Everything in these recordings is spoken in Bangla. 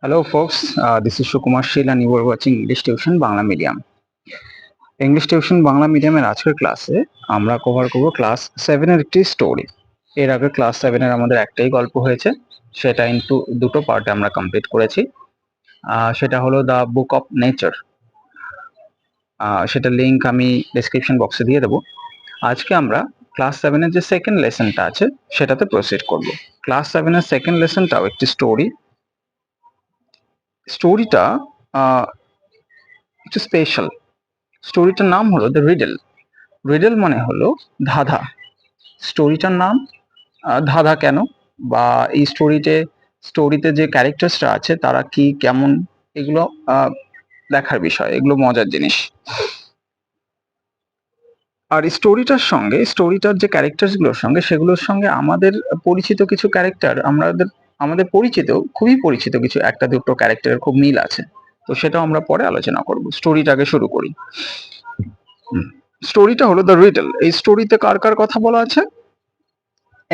Hello, folks. This is Shukumar Shil, and you are watching English Tuition Bangla Medium. English tuition Bangla মিডিয়ামের আজকের ক্লাসে আমরা কভার করব ক্লাস 7 এর একটি স্টোরি। এর আগে ক্লাস 7 এর আমাদের একটাই গল্প হয়েছে, সেটা ইনটু দুটো পার্টে আমরা কমপ্লিট করেছি। সেটা হলো দ্য বুক অফ নেচার। সেটা লিংক আমি ডেসক্রিপশন বক্সে দিয়ে দেবো। আজকে আমরা ক্লাস 7 এর যে সেকেন্ড লেসনটা আছে সেটাতে প্রসিড করব। ক্লাস 7 এর সেকেন্ড লেসনটাও একটি স্টোরি। স্টোরিটা একটু স্পেশাল। স্টোরিটার নাম হলো দ্য রিডল। রিডল মানে হলো ধাঁধা। স্টোরিটার নাম ধাঁধা কেন, বা এই স্টোরিতে যে ক্যারেক্টার্সরা আছে তারা কি কেমন, এগুলো দেখার বিষয়, এগুলো মজার জিনিস। আর স্টোরিটার যে ক্যারেক্টার্স গুলোর সঙ্গে সেগুলোর সঙ্গে আমাদের পরিচিত কিছু ক্যারেক্টার, আমাদের পরিচিত, খুবই পরিচিত কিছু একটা দুটো ক্যারেক্টারের খুব মিল আছে। তো সেটাও আমরা পরে আলোচনা করব। স্টোরিটাকে শুরু করি। স্টোরিটা হলো দ্য রিডল। এই স্টোরিতে কার কার কথা বলা আছে?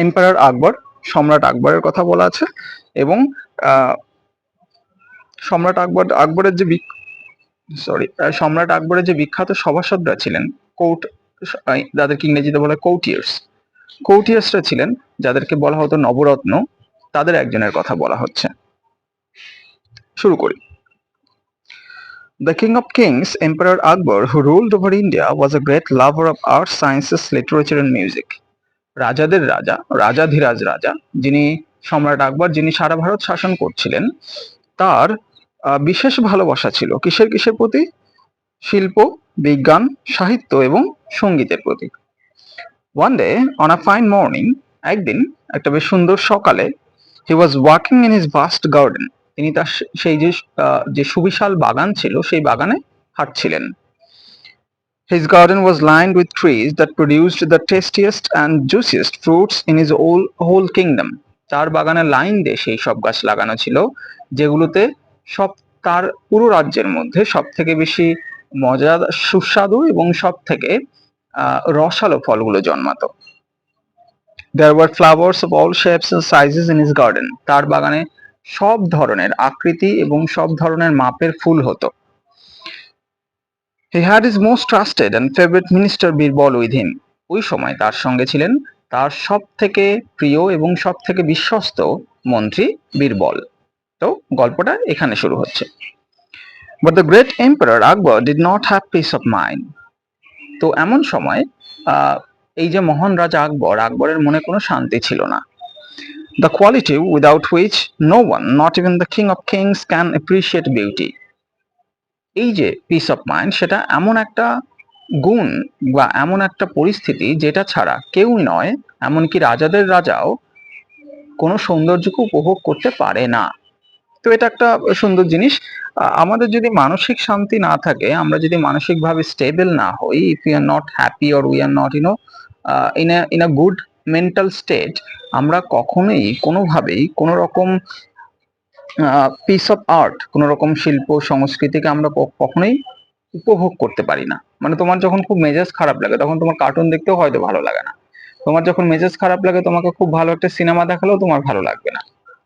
এম্পারার আকবর, সম্রাট আকবরের কথা বলা আছে। এবং সম্রাট আকবরের যে সম্রাট আকবরের যে বিখ্যাত সভাসদরা ছিলেন, কোর্ট, যাদেরকে ইংরেজিতে বলে কৌটিয়ার্সরা ছিলেন, যাদেরকে বলা হতো নবরত্ন, তাদের একজনের কথা বলা হচ্ছে। শুরু করি। The King of Kings, Emperor Akbar, who ruled over India, was a great lover of arts, sciences, literature and music. রাজাদের রাজা, রাজাধিরাজ রাজা, যিনি সম্রাট আকবর, যিনি সারা ভারত শাসন করছিলেন, তার বিশেষ ভালোবাসা ছিল কিসের কিসের প্রতি? শিল্প, বিজ্ঞান, সাহিত্য এবং সঙ্গীতের প্রতি। One day on a fine morning, একদিন একটা বেশ সুন্দর সকালে, he was walking in his vast garden, তিনি তার সেই যে সুবিশাল বাগান ছিল সেই বাগানে হাঁটছিলেন। His garden was lined with trees that produced the tastiest and juiciest fruits in his whole kingdom. তার বাগানে লাইন দিয়ে সেই সব গাছ লাগানো ছিল যেগুলোতে সব, তার পুরো রাজ্যের মধ্যে সব থেকে বেশি মজার, সুস্বাদু এবং সব থেকে রসালো ফলগুলো জন্মাতো। There were flowers of all shapes and sizes in his garden. তার বাগানে সব ধরনের আকৃতি এবং সব ধরনের মাপের ফুল হতো। He had his most trusted and favorite minister Birbal with him. ওই সময় তার সঙ্গে ছিলেন তার সব থেকে প্রিয় এবং সব থেকে বিশ্বস্ত মন্ত্রী বীরবল। তো গল্পটা এখানে শুরু হচ্ছে। But the great emperor Akbar did not have peace of mind. তো এমন সময় এই যে মহান রাজা আকবরের মনে কোনো শান্তি ছিল না। The quality without which no one, not even the king of kings, can appreciate beauty. এই যে পিস অফ মাইন্ড, সেটা এমন একটা গুণ বা এমন একটা পরিস্থিতি যেটা ছাড়া কেউই নয়, এমনকি রাজাদের রাজাও কোনো সৌন্দর্যকে উপভোগ করতে পারে না। তো এটা একটা সুন্দর জিনিস। আমাদের যদি মানসিক শান্তি না থাকে, আমরা যদি মানসিকভাবে স্টেবল না হই, if you are not happy or we are not in a good mental state, আমরা কখনোই কোনোভাবেই কোনো রকম পিস অফ আর্ট, কোনো রকম শিল্প সংস্কৃতিকে আমরা কখনোই উপভোগ করতে পারি না। মানে তোমার যখন খুব মেজাজ খারাপ লাগে তখন তোমার কার্টুন দেখতেও হয়তো ভালো লাগে না। তোমার যখন মেজাজ খারাপ লাগে তোমাকে খুব ভালো একটা সিনেমা দেখালেও তোমার ভালো লাগবে না।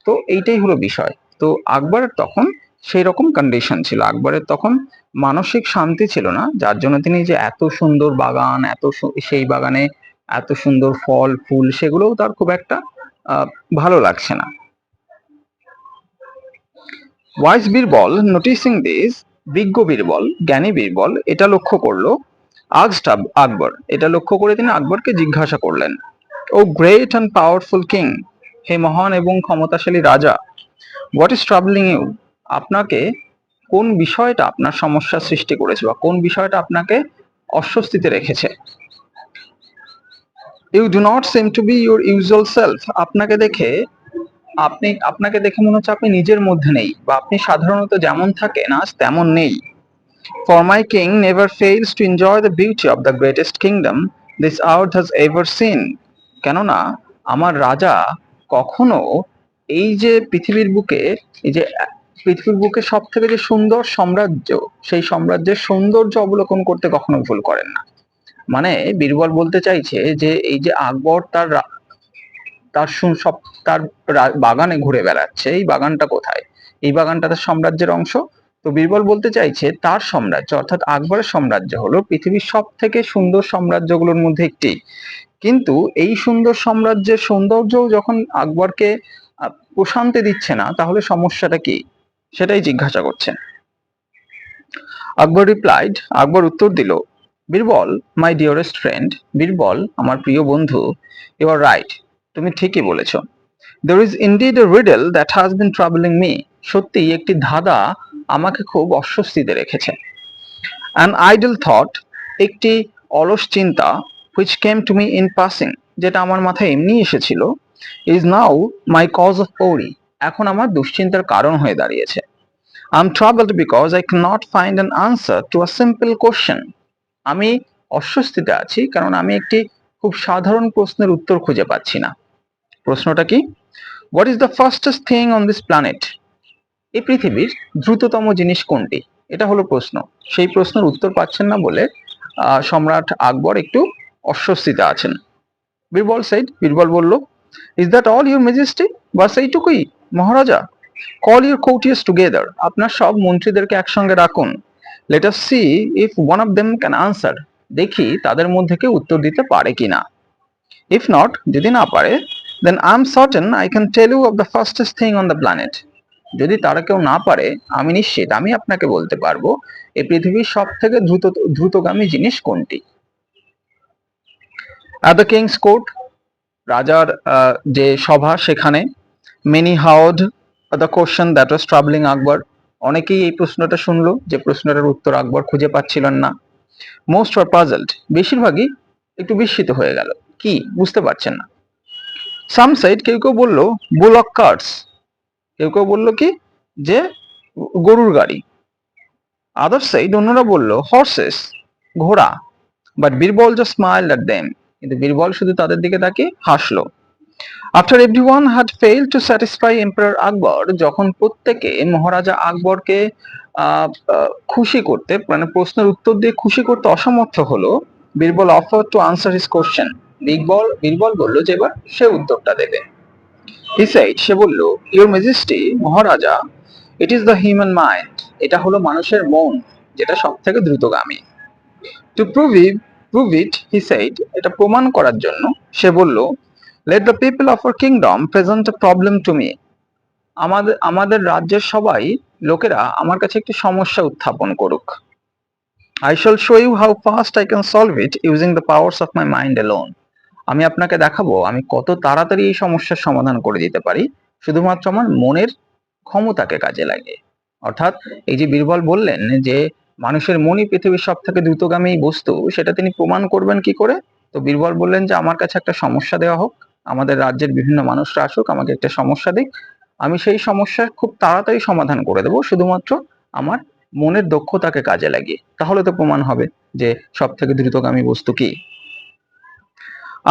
তো এইটাই হলো বিষয়। তো আকবরের তখন সেই রকম কন্ডিশন ছিল। আকবরের তখন মানসিক শান্তি ছিল না, যার জন্য তিনি যে এত সুন্দর বাগান, সেই বাগানে এত সুন্দর ফল ফুল, সেগুলোও তার খুব একটা ভালো লাগছে না। ওয়াইজ বীরবল নোটিসিং দিস, বিজ্ঞ বীরবল, জ্ঞানী বীরবল এটা লক্ষ্য করলো। আস্কড আকবর, এটা লক্ষ্য করে তিনি আকবরকে জিজ্ঞাসা করলেন, ও গ্রেট অ্যান্ড পাওয়ারফুল কিং, হে মহান এবং ক্ষমতাশালী রাজা, হোয়াট ইজ ট্রাবলিং ইউ, আপনাকে কোন বিষয়টা আপনার সমস্যার সৃষ্টি করেছে, বা কোন বিষয়টা আপনাকে অস্বস্তিতে রেখেছে? You do not seem to be your usual self, আপনাকে দেখে মনে হচ্ছে আপনি নিজের মধ্যে নেই, বা আপনি সাধারণত যেমন থাকেন আজ তেমন নেই। For my king never fails to enjoy the beauty of the greatest kingdom this earth has ever seen. কেননা আমার রাজা কখনো এই যে পৃথিবীর বুকে সব থেকে যে সুন্দর সাম্রাজ্য, সেই সাম্রাজ্যের সৌন্দর্য অবলোকন করতে কখনো ভুল করেন না। মানে বীরবল বলতে চাইছে যে এই যে আকবর তার বাগানে ঘুরে বেড়াচ্ছে, এই বাগানটা কোথায়? এই বাগানটা তার সাম্রাজ্যের অংশ। তো বীরবল বলতে চাইছে তার সাম্রাজ্য অর্থাৎ আকবরের সাম্রাজ্য হলো পৃথিবীর সব থেকে সুন্দর সাম্রাজ্যগুলোর মধ্যে একটি। কিন্তু এই সুন্দর সাম্রাজ্যের সৌন্দর্য যখন আকবরকে প্রশান্তি দিচ্ছে না, তাহলে সমস্যাটা কি, সেটাই জিজ্ঞাসা করছেন। আকবর উত্তর দিল, বীরবল, মাই ডিয়ারেস্ট ফ্রেন্ড, বীরবল আমার প্রিয় বন্ধু, ইউ আর রাইট, তুমি ঠিকই বলেছ। There is indeed a riddle that has been troubling me. সত্যি একটি ধাঁধা আমাকে খুব অস্বস্তিতে রেখেছে। An idle thought, একটি অলস চিন্তা, which came to me in passing, যেটা আমার মাথায় এমনি এসেছিল, is now my cause of worry, এখন আমার দুশ্চিন্তার কারণ হয়ে দাঁড়িয়েছে। I'm troubled because I cannot find an answer to a simple question. আমি অস্বস্তিতে আছি কারণ আমি একটি খুব সাধারণ প্রশ্নের উত্তর খুঁজে পাচ্ছি না। প্রশ্নটা কি? What is the fastest thing on this planet? এই পৃথিবীর দ্রুততম জিনিস কোনটি? এটা হলো প্রশ্ন। সেই প্রশ্নের উত্তর পাচ্ছেন না বলে সম্রাট আকবর একটু অস্বস্তিতে আছেন। বীরবল বলল, ইজ দ্যাট অল ইউর মেজেস্টি? বাস এইটুকুই মহারাজা? কল ইউর কোর্টিয়ার্স টুগেদার, আপনার সব মন্ত্রীদেরকে একসঙ্গে রাখুন। Let us see if one of them can answer, দেখি তাদের মধ্যে কেউ উত্তর দিতে পারে কিনা। ইফ নট, যদি না পারে, then I am certain I can tell you of the fastest thing on the planet, যদি তারা কেউ না পারে আমি নিশ্চিত আমি আপনাকে বলতে পারবো এই পৃথিবীর সব থেকে দ্রুতগামী জিনিস কোনটি। অ্যাট দ্য কিংস কোর্ট, রাজার যে সভা সেখানে, many how'd the question that was troubling Akbar, অনেকেই এই প্রশ্নটা শুনলো যে প্রশ্নটার উত্তর আকবর খুঁজে পাচ্ছিলেন না। মোস্ট ওয়ার পাজলড, বেশিরভাগই একটু বিস্মিত হয়ে গেল, কি বুঝতে পারছেন না। সাম সাইড, কেউ কেউ বললো বুলক কার্টস, কেউ কেউ বললো কি যে গরুর গাড়ি। আদার সাইড, অন্যরা বললো হর্সেস, ঘোড়া। But Birbal just smiled at them, কিন্তু বীরবল শুধু তাদের দিকে তাকিয়ে হাসলো। After everyone had failed to satisfy emperor Akbar, যখন প্রত্যেকে মহারাজা আকবরকে খুশি করতে, মানে প্রশ্নের উত্তর দিয়ে খুশি করতে অসমর্থ হলো, Birbal offer to answer his question, Birbal বলল যে এবার সে উত্তরটা দেবে। হি সেড, সে বলল, ইউর মেজেস্টি, মহারাজা, it is the human mind, এটা হলো মানুষের মন, যেটা সব থেকে দ্রুতগামী। To prove it, he said, এটা প্রমাণ করার জন্য সে বলল, let the people of our kingdom present a problem to me, আমাদের রাজ্যের সবাই লোকেরা আমার কাছে একটি সমস্যা উত্থাপন করুক। I shall show you how fast I can solve it using the powers of my mind alone, আমি আপনাকে দেখাবো আমি কত তাড়াতাড়ি এই সমস্যার সমাধান করে দিতে পারি শুধুমাত্র আমার মনের ক্ষমতাকে কাজে লাগে। অর্থাৎ এই যে বীরবল বললেন যে মানুষের মনই পৃথিবীর সব থেকে দ্রুতগামী বস্তু, সেটা তিনি প্রমাণ করবেন কি করে? তো বীরবল বললেন যে আমার কাছে একটা সমস্যা দেওয়া হোক, আমাদের রাজ্যের বিভিন্ন মানুষরা আসুক, আমাকে একটা সমস্যা দিক, আমি সেই সমস্যার খুব তাড়াতাড়ি সমাধান করে দেবো শুধুমাত্র আমার মনের দক্ষতাকে কাজে লাগিয়ে, তাহলে তো প্রমাণ হবে যে সব থেকে দ্রুতগামী বস্তু কি।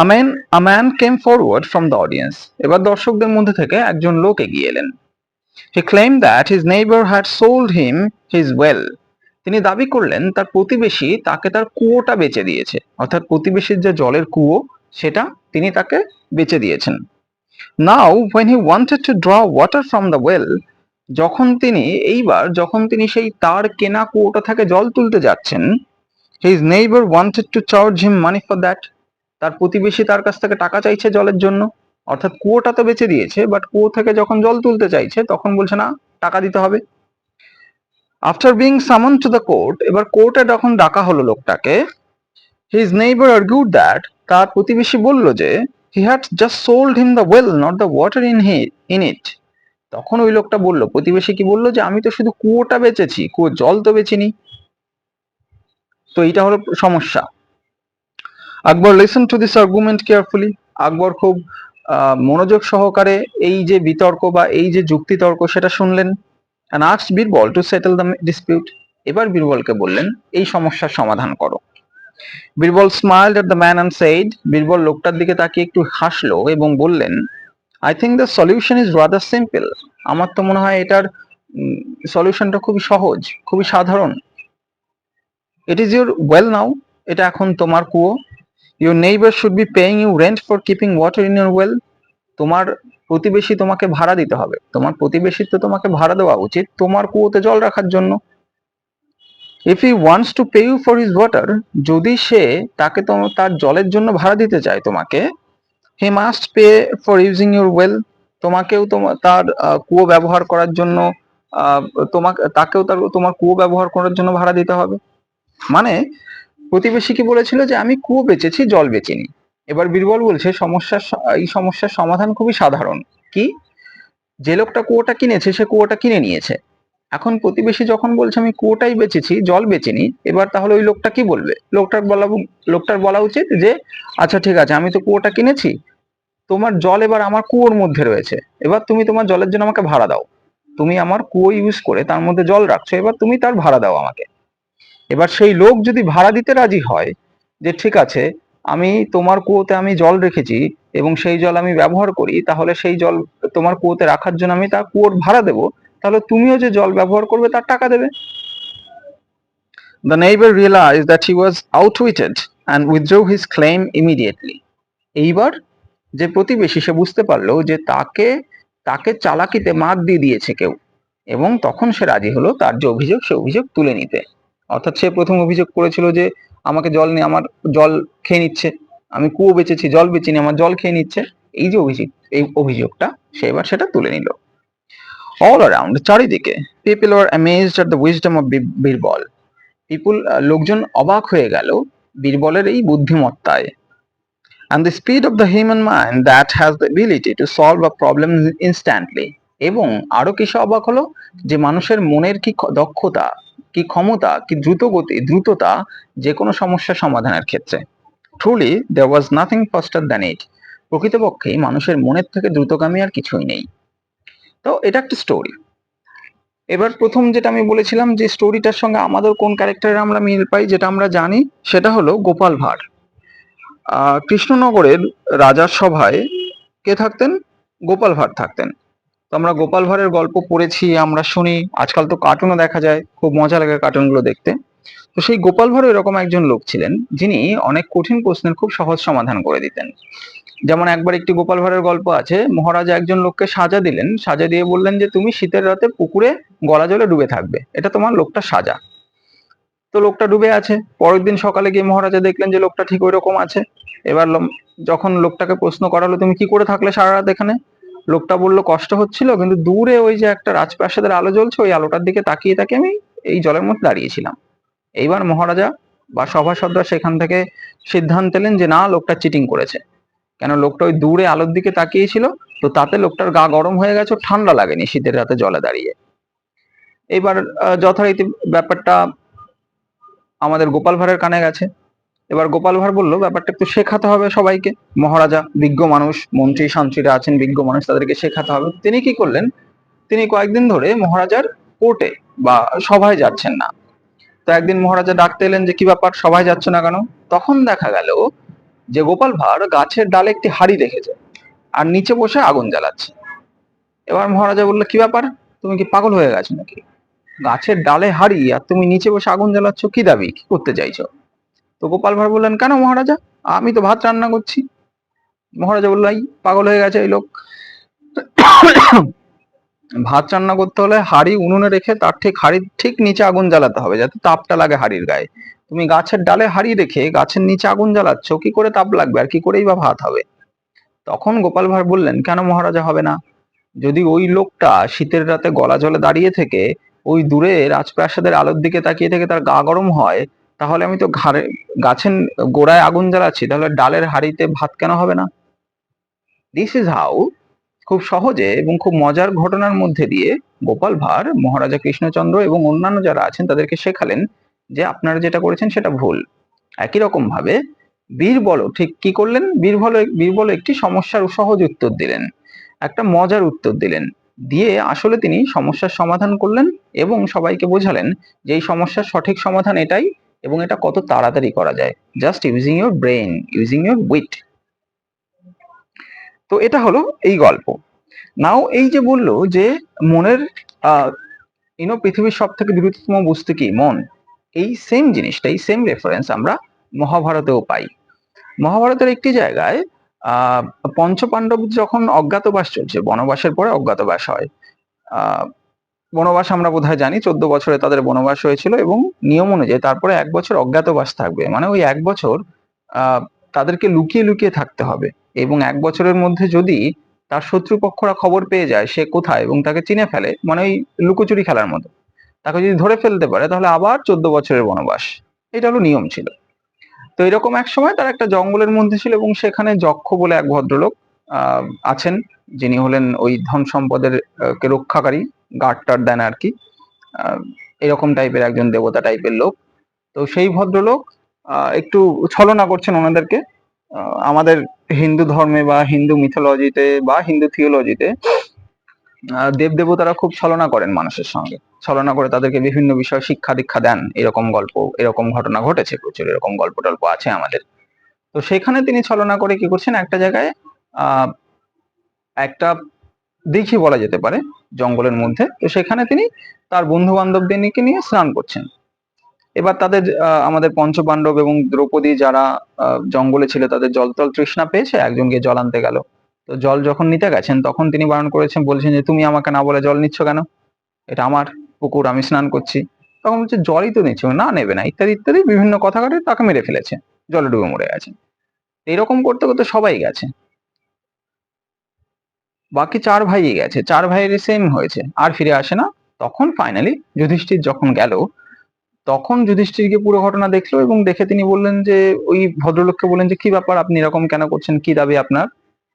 A man came forward from the audience, এবার দর্শকদের মধ্যে থেকে একজন লোক এগিয়ে এলেন। He claimed that his neighbor had sold him his well, তিনি দাবি করলেন তার প্রতিবেশী তাকে তার কুয়োটা বেচে দিয়েছে, অর্থাৎ প্রতিবেশীর যে জলের কুয়ো সেটা তিনি তাকে বেচে দিয়েছেন। Now when he wanted to draw water from the well, যখন তিনি সেই তার কেনা কুয়োটা থেকে জল তুলতে যাচ্ছেন, his neighbor wanted to charge him money for that, তার প্রতিবেশী তার কাছ থেকে টাকা চাইছে জলের জন্য। অর্থাৎ কুয়োটা তো বেচে দিয়েছে, বাট কুয়ো থেকে যখন জল তুলতে চাইছে তখন বলছে না, টাকা দিতে হবে। আফটার বিং সামন টু দ্য কোর্ট, এবার কোর্টে যখন ডাকা হলো লোকটাকে, হিজ নেইবার আর্গুড দ্যাট, তার প্রতিবেশী বলল যে he had just sold him the well not the water in it, তখন ওই লোকটা বলল, প্রতিবেশী কি বললো যে আমি তো শুধু কুয়োটা বেচেছি, কুয়োর জল তো বেচিনি। তো এইটা হলো সমস্যা। Akbar listen to this argument carefully, Akbar খুব মনোযোগ সহকারে এই যে বিতর্ক বা এই যে যুক্তিতর্ক সেটা শুনলেন। and asked Birbal to settle the dispute, এবার বীরবলকে বললেন এই সমস্যার সমাধান করো। Birbal smiled at the man and said, Birbal লোকটার দিকে তাকিয়ে একটু হাসলো এবং বললেন, I think the solution is rather simple, আমার তো মনে হয় এটার সলিউশনটা খুবই সহজ, খুবই সাধারণ। It is your well now, এটা এখন তোমার কুয়ো। Your neighbor should be paying you rent for keeping water in your well, তোমার প্রতিবেশী তোমাকে ভাড়া দিতে হবে, তোমার প্রতিবেশীর তো তোমাকে ভাড়া দেওয়া উচিত তোমার কুয়োতে জল রাখার জন্য। If he wants to pay you for his water, যদি সে তাকে তার জলের জন্য ভাড়া দিতে চায় তোমাকে, he must pay for using your well, তোমাকেও তার কুয়ো ব্যবহার করার জন্য আহ, তাকেও তোমার কুয়ো ব্যবহার করার জন্য ভাড়া দিতে হবে। মানে প্রতিবেশী কি বলেছিল যে আমি কুয়ো বেচেছি, জল বেচিনি। এবার বীরবল বলছে এই সমস্যার সমাধান খুবই সাধারণ। কি? যে লোকটা কুয়োটা কিনেছে সে কুয়োটা কিনে নিয়েছে। এখন প্রতিবেশী যখন বলছে আমি কুয়োটাই বেচেছি, জল বেচিনি, এবার তাহলে ওই লোকটা কি বলবে? লোকটার বলা উচিত যে আচ্ছা ঠিক আছে, আমি তো কুয়োটা কিনেছি, তোমার জল এবার আমার কুয়োর মধ্যে রয়েছে, এবার তুমি তোমার জলের জন্য আমাকে ভাড়া দাও। তুমি আমার কুয়ো ইউজ করে তার মধ্যে জল রাখছো, এবার তুমি তার ভাড়া দাও আমাকে। এবার সেই লোক যদি ভাড়া দিতে রাজি হয় যে ঠিক আছে, আমি তোমার কুয়োতে আমি জল রেখেছি এবং সেই জল আমি ব্যবহার করি, তাহলে সেই জল তোমার কুয়োতে রাখার জন্য আমি তার কুয়োর ভাড়া দেবো, তাহলে তুমিও যে জল ব্যবহার করবে তার টাকা দেবে। The neighbor realized that he was outwitted and withdrew his claim immediately. এইবার যে প্রতিবেশী সে বুঝতে পারলো যে তাকে তাকে চালাকিতে মাত দিয়ে দিয়েছে কেউ, এবং তখন সে রাজি হলো তার যে অভিযোগ সে অভিযোগ তুলে নিতে। অর্থাৎ সে প্রথম অভিযোগ করেছিল যে আমাকে জল নিয়ে আমার জল খেয়ে নিচ্ছে, আমি কুয়ো বেচেছি জল বেচিনি, আমার জল খেয়ে নিচ্ছে। এই যে এই অভিযোগটা সে এবার সেটা তুলে নিল। অল অ্যারাউন্ড, চারিদিকে, people are amazed at the wisdom of Birbal. লোকজন অবাক হয়ে গেল বীরবলের এই বুদ্ধিমত্তায়। And the speed of the human mind that has the ability to solve a problem instantly. এবং আরো কিসে অবাক হলো? যে মানুষের মনের কি দক্ষতা, কি ক্ষমতা, কি দ্রুততা যে কোনো সমস্যা সমাধানের ক্ষেত্রে। Truly there was nothing faster than it. প্রকৃতপক্ষে মানুষের মনের থেকে দ্রুতগামী আর কিছুই নেই। তো এটা একটা স্টোরি। এবার প্রথম যেটা আমি বলেছিলাম যে স্টোরিটার সঙ্গে আমাদের কোন ক্যারেক্টারে আমরা মিল পাই, যেটা আমরা জানি সেটা হলো গোপাল ভাঁড়। কৃষ্ণনগরের রাজার সভায় কে থাকতেন? গোপাল ভাঁড় থাকতেন। তো আমরা গোপাল ভাঁড়ের গল্প পড়েছি, আমরা শুনি, আজকাল তো কার্টুনও দেখা যায়, খুব মজা লাগে কার্টুনগুলো দেখতে। তো সেই গোপাল ভাঁড় এরকম একজন লোক ছিলেন যিনি অনেক কঠিন প্রশ্নের খুব সহজ সমাধান করে দিতেন। যেমন একবার একটি গোপাল ভাঁড়ের গল্প আছে, মহারাজা একজন লোককে সাজা দিলেন, সাজা দিয়ে বললেন যে তুমি শীতের রাতে পুকুরে গলা জলে ডুবে থাকবে, এটা তোমার লোকটা সাজা। তো লোকটা ডুবে আছে, পরের দিন সকালে গিয়ে মহারাজা দেখলেন যে লোকটা ঠিক ওই রকম আছে। এবার যখন লোকটাকে প্রশ্ন করা হলো তুমি কি করে থাকলে সারা রাত এখানে, লোকটা বললো কষ্ট হচ্ছিল, কিন্তু দূরে ওই যে একটা রাজপ্রাসাদের আলো জ্বলছে ওই আলোটার দিকে তাকিয়ে তাকিয়ে আমি এই জলের মধ্যে দাঁড়িয়েছিলাম। এইবার মহারাজা বা সভাসদরা সেখান থেকে সিদ্ধান্ত নিলেন যে না, লোকটা চিটিং করেছে। কেন? লোকটা ওই দূরে আলোর দিকে তাকিয়েছিল, তো তাতে লোকটার গা গরম হয়ে গেছে, ঠান্ডা লাগেনি শীতের রাতে জলে দাঁড়িয়ে। এবার যথারীতি ব্যাপারটা আমাদের গোপাল ভাঁড়ের কানে গেছে। এবার গোপাল ভাঁড় বলল ব্যাপারটা একটু শেখাতে হবে সবাইকে। মহারাজা বিজ্ঞ মানুষ, মন্ত্রী শান্ত্রীরা আছেন বিজ্ঞ মানুষ, তাদেরকে শেখাতে হবে। তিনি কি করলেন, তিনি কয়েকদিন ধরে মহারাজার কোর্টে বা সভায় যাচ্ছেন না। তো একদিন মহারাজা ডাকতে এলেন যে কি ব্যাপার, সভায় যাচ্ছ না কেন? তখন দেখা গেল যে গোপাল ভাঁড় গাছের ডালে একটি হাড়ি রেখেছে আর নিচে বসে আগুন জ্বালাচ্ছে। এবার মহারাজা বললো কি ব্যাপার, তুমি কি পাগল হয়ে গেছো নাকি? গাছের ডালে হাড়ি আর তুমি নিচে বসে আগুন জ্বালাচ্ছ, কি দাবি, কি করতে চাইছো? তো গোপাল ভাঁড় বললেন কেন মহারাজা, আমি তো ভাত রান্না করছি। মহারাজা বললো এই পাগল হয়ে গেছে এই লোক, ভাত রান্না করতে হলে হাড়ি উনুনে রেখে তার হাড়ির ঠিক নিচে আগুন জ্বালাতে হবে যাতে তাপটা লাগে হাড়ির গায়ে। তুমি গাছের ডালে হাড়ি রেখে গাছের নিচে আগুন জ্বালাচ্ছ, কি করে তাপ লাগবে আর কি করেই বা ভাত হবে? তখন গোপাল ভাঁড় বললেন কেন মহারাজা হবে না, যদি ওই লোকটা শীতের রাতে গলা জলে দাঁড়িয়ে থেকে ওই দূরে রাজপ্রাসাদের আলোর দিকে তাকিয়ে থেকে তার গা গরম হয়, তাহলে আমি তো গাছের গোড়ায় আগুন জ্বালাচ্ছি, তাহলে ডালের হাড়িতে ভাত কেন হবে না? দিস ইজ হাউ, খুব সহজে এবং খুব মজার ঘটনার মধ্যে দিয়ে গোপাল ভাঁড় মহারাজা কৃষ্ণচন্দ্র এবং অন্যান্য যারা আছেন তাদেরকে শেখালেন যে আপনারা যেটা করেছেন সেটা ভুল। একই রকম ভাবে বীরবলও ঠিক কি করলেন, বীরবল একটি সমস্যার সহজ উত্তর দিলেন, একটা মজার উত্তর দিলেন, দিয়ে আসলে তিনি সমস্যার সমাধান করলেন এবং সবাইকে বোঝালেন যে এই সমস্যার সঠিক সমাধান এটাই এবং এটা কত তাড়াতাড়ি করা যায়, just using your brain, using your wit. তো এটা হলো এই গল্প। নাও এই যে বললো যে মনের আহ পৃথিবীর সব থেকে দ্রুততম বস্তু কি, মন। এই সেম জিনিসটা, এই সেম রেফারেন্স আমরা মহাভারতেও পাই। মহাভারতের একটি জায়গায় পঞ্চ পাণ্ডব যখন অজ্ঞাতবাস চলছে, বনবাসের পরে অজ্ঞাতবাস হয়। বনবাস আমরা বোধহয় জানি 14 বছরে তাদের বনবাস হয়েছিল, এবং নিয়ম অনুযায়ী তারপরে 1 বছর অজ্ঞাতবাস থাকবে। মানে ওই 1 বছর তাদেরকে লুকিয়ে লুকিয়ে থাকতে হবে, এবং 1 বছরের মধ্যে যদি তার শত্রুপক্ষরা খবর পেয়ে যায় সে কোথায় এবং তাকে চিনে ফেলে, মানে ওই লুকোচুরি খেলার মতো, তাকে যদি ধরে ফেলতে পারে তাহলে আবার 14 বছরের বনবাস। এটা হলো নিয়ম ছিল। তো এরকম এক সময় তার একটা জঙ্গলের মধ্যে ছিল, এবং সেখানে যক্ষ বলে এক ভদ্রলোক আছেন, যিনি হলেন ওই ধন সম্পদের কে রক্ষাকারী, গার্ড টার্ড দেন আর কি, এরকম টাইপের একজন দেবতা টাইপের লোক। তো সেই ভদ্রলোক একটু ছলনা করছেন ওনাদেরকে। আমাদের হিন্দু ধর্মে বা হিন্দু মিথোলজিতে বা হিন্দু থিওলজিতে দেব দেবতারা খুব ছলনা করেন মানুষের সঙ্গে, ছলনা করে তাদেরকে বিভিন্ন বিষয় শিক্ষা দীক্ষা দেন। এরকম গল্প, এরকম ঘটনা ঘটেছে প্রচুর, এরকম গল্প টল্প আছে আমাদের। তো সেখানে তিনি ছলনা করে কি করছেন, একটা জায়গায় আহ একটা দিঘি বলা যেতে পারে জঙ্গলের মধ্যে, তো সেখানে তিনি তার বন্ধু বান্ধবদের নিয়ে স্নান করছেন। এবার তাদের আমাদের পঞ্চপাণ্ডব এবং দ্রৌপদী যারা জঙ্গলে ছিল তাদের জল টল তৃষ্ণা পেয়েছে, একজন গিয়ে জল আনতে গেল। তো জল যখন নিতে গেছেন তখন তিনি বারণ করেছেন, বলছেন যে তুমি আমাকে না বলে জল নিচ্ছ কেন, এটা আমার পুকুর, আমি স্নান করছি। তখন বলছে জলই তো নিচ্ছ, না নেবে না, ইত্যাদি ইত্যাদি বিভিন্ন কথা কাটে তাকে মেরে ফেলেছে, জলে ডুবে মরে গেছে। এরকম করতে করতে সবাই গেছে, বাকি 4 ভাইই গেছে, 4 ভাইয়ের সেম হয়েছে, আর ফিরে আসে না। তখন ফাইনালি যুধিষ্ঠির যখন গেল, তখন যুধিষ্ঠিরকে পুরো ঘটনা দেখলো, এবং দেখে তিনি বললেন যে, ওই ভদ্রলোককে বললেন যে কি ব্যাপার, আপনি এরকম কেন করছেন, কি দাবি আপনার?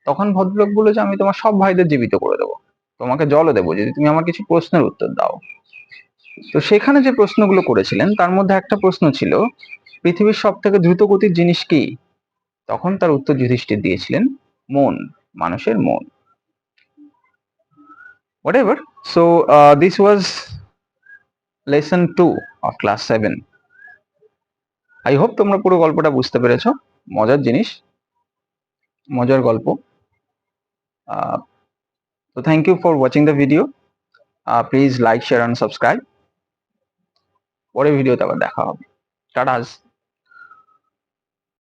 তখন ভদ্রলোক বললো যে আমি তোমার সব ভাইদের জীবিত করে দেবো, তোমাকে জলও দেবো যদি তুমি আমার কিছু প্রশ্নের উত্তর দাও। তো সেখানে যে প্রশ্নগুলো করেছিলেন তার মধ্যে একটা প্রশ্ন ছিল, পৃথিবীর সব থেকে দ্রুত গতির জিনিস কি? তখন তার উত্তর যুধিষ্ঠির দিয়েছিলেন, মন, মানুষের মন। Whatever. So this was lesson 2 of class 7. I hope তোমরা পুরো গল্পটা বুঝতে পেরেছো। মজার জিনিস, মজার গল্প। So thank you for watching the video. Please like, share and subscribe. পরের ভিডিওতে আবার দেখা হবে। টাটা।